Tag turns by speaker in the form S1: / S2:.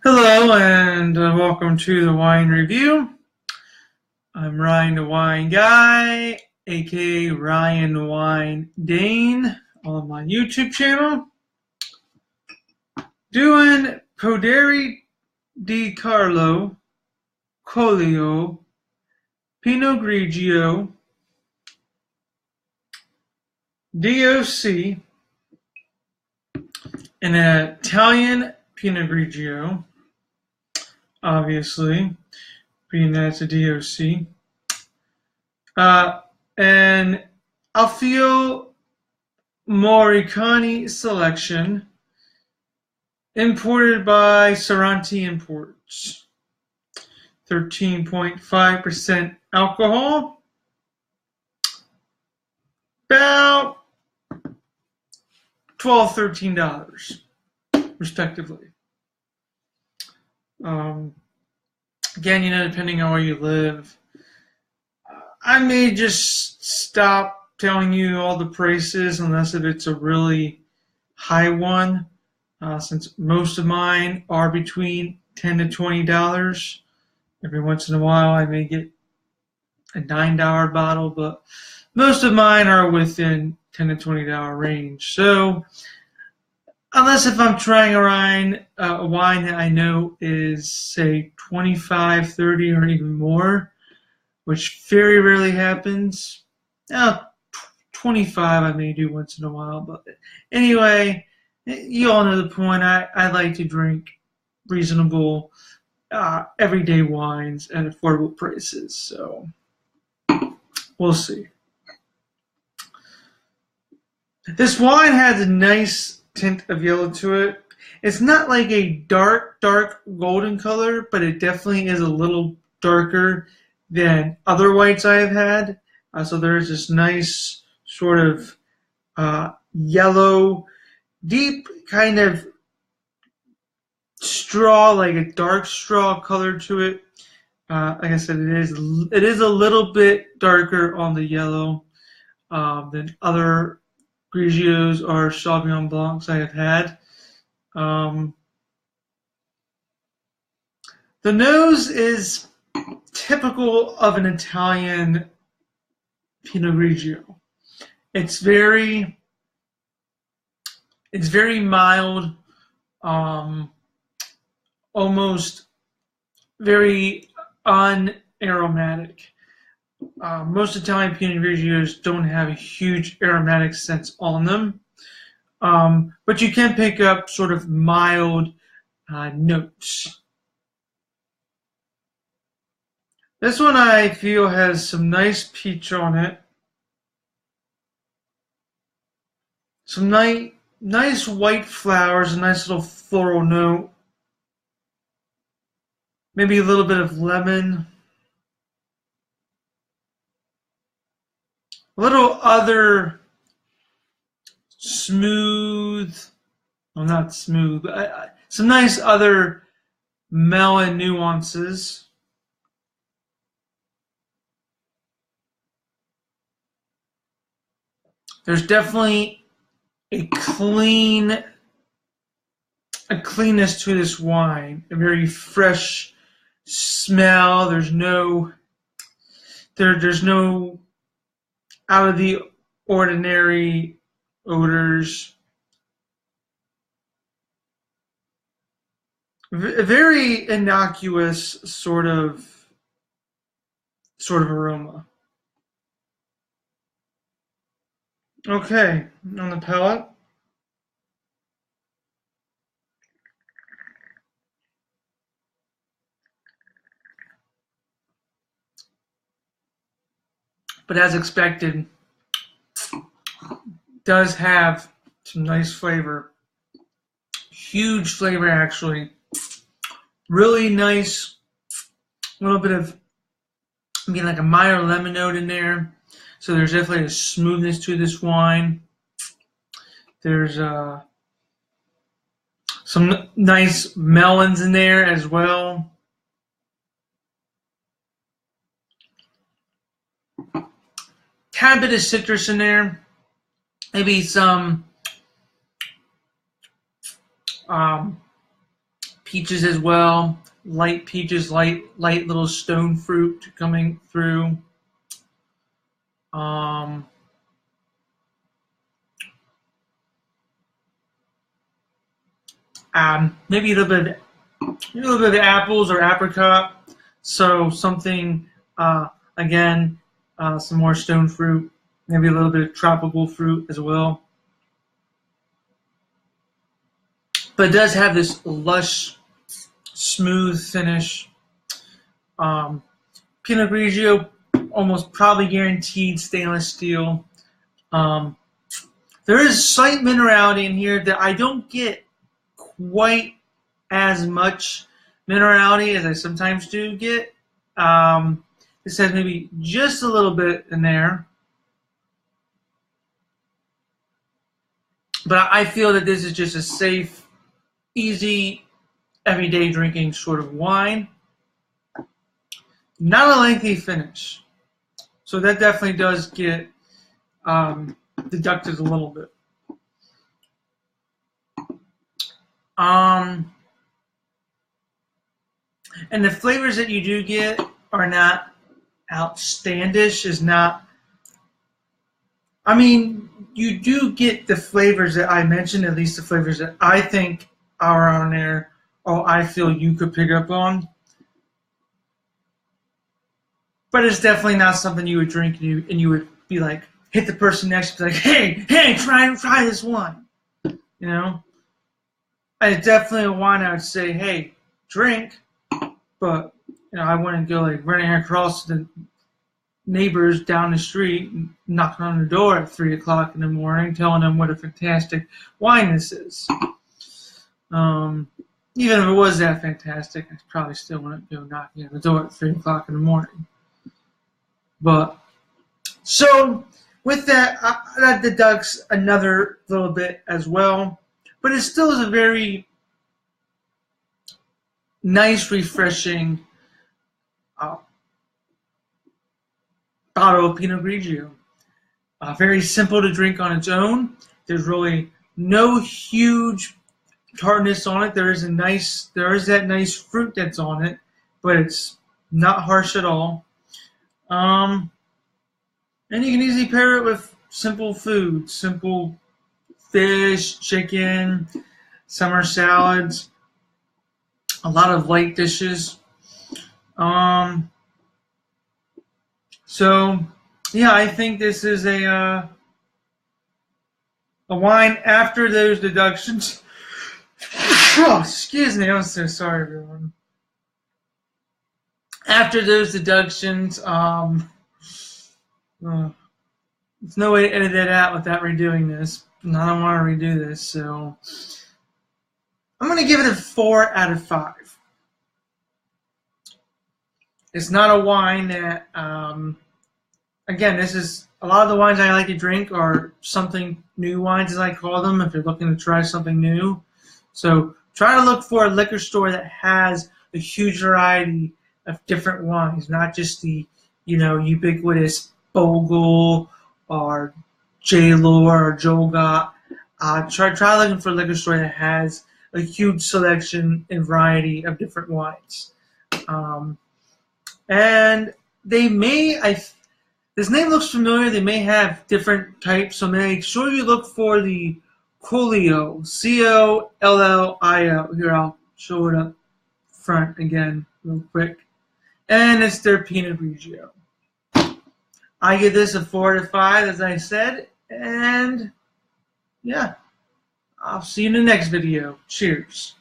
S1: Hello and welcome to the Wine Review. I'm Ryan the Wine Guy, aka Ryan the Wine Dane, on my YouTube channel. Doing Poderi di Carlo, Colio, Pinot Grigio, DOC, an Italian Pinot Grigio, obviously, being that it's a DOC. And Alfio Morricone selection, imported by Saranti Imports. 13.5% alcohol, about $12, $13, respectively. Again, depending on where you live, I may just stop telling you all the prices unless if it's a really high one, since most of mine are between $10 to $20. Every once in a while I may get a $9 bottle, but most of mine are within $10 to $20 range. So unless if I'm trying a wine that I know is, say, 25, 30, or even more, which very rarely happens. Now, 25 I may do once in a while, but anyway, you all know the point. I like to drink reasonable, everyday wines at affordable prices, so we'll see. This wine has a nice tint of yellow to it. It's not like a dark golden color, but it definitely is a little darker than other whites I have had. So there's this nice sort of yellow, deep kind of straw, like a dark straw color to it. Like I said, it is a little bit darker on the yellow than other Grigios or Sauvignon Blancs I have had. The nose is typical of an Italian Pinot Grigio. It's very mild, almost very unaromatic. Most Italian Pinot Grigios don't have a huge aromatic sense on them, but you can pick up sort of mild notes. This one I feel has some nice peach on it, some nice white flowers, a nice little floral note, maybe a little bit of lemon, a little other smooth, well, not smooth, but some nice other melon nuances. There's definitely a cleanness to this wine, a very fresh smell. There's no out of the ordinary odors. A very innocuous sort of aroma. Okay, on the palate. But as expected, does have some nice flavor. Huge flavor, actually. Really nice, little bit of, like a mild lemon note in there. So there's definitely a smoothness to this wine. There's some nice melons in there as well. Tad bit of citrus in there. Maybe some Peaches as well, light peaches, light little stone fruit coming through. Um, Maybe a little bit of apples or apricot. So something again, some more stone fruit, maybe a little bit of tropical fruit as well. But it does have this lush, smooth finish. Um, Pinot Grigio, almost probably guaranteed stainless steel. Um, there is slight minerality in here that I don't get quite as much minerality as I sometimes do get. This has maybe just a little bit in there. But I feel that this is just a safe, easy, everyday drinking sort of wine. Not a lengthy finish. So that definitely does get deducted a little bit. And the flavors that you do get are not outstandish, is not, I mean, you do get the flavors that I mentioned, at least the flavors that I think are on there, or I feel you could pick up on. But it's definitely not something you would drink and you would be like, hit the person next to you, like, hey, try this one. You know? And it's definitely a wine I would say, hey, drink, but I wouldn't go like running across the neighbors down the street, knocking on the door at 3 o'clock in the morning, telling them what a fantastic wine this is. Even if it was that fantastic, I probably still wouldn't go knocking on the door at 3 o'clock in the morning. But so with that, that deducts another little bit as well. But it still is a very nice, refreshing bottle of Pinot Grigio. Very simple to drink on its own. There's really no huge tartness on it. There is that nice fruit that's on it, but it's not harsh at all. And you can easily pair it with simple food, simple fish, chicken, summer salads, a lot of light dishes. So yeah, I think this is a wine after those deductions. Oh, excuse me, I'm so sorry, everyone. After those deductions, there's no way to edit that out without redoing this. And I don't want to redo this, so I'm going to give it a 4 out of 5. It's not a wine that, again, this is, a lot of the wines I like to drink are something new wines, as I call them, if you're looking to try something new. So try to look for a liquor store that has a huge variety of different wines, not just the, ubiquitous Bogle or J-Lore or Jolgot. Try looking for a liquor store that has a huge selection and variety of different wines. And they may, this name looks familiar, they may have different types, so make sure you look for the Collio, Collio. Here, I'll show it up front again real quick. And it's their Pinot Grigio. I give this a 4 out of 5, as I said, and yeah, I'll see you in the next video. Cheers.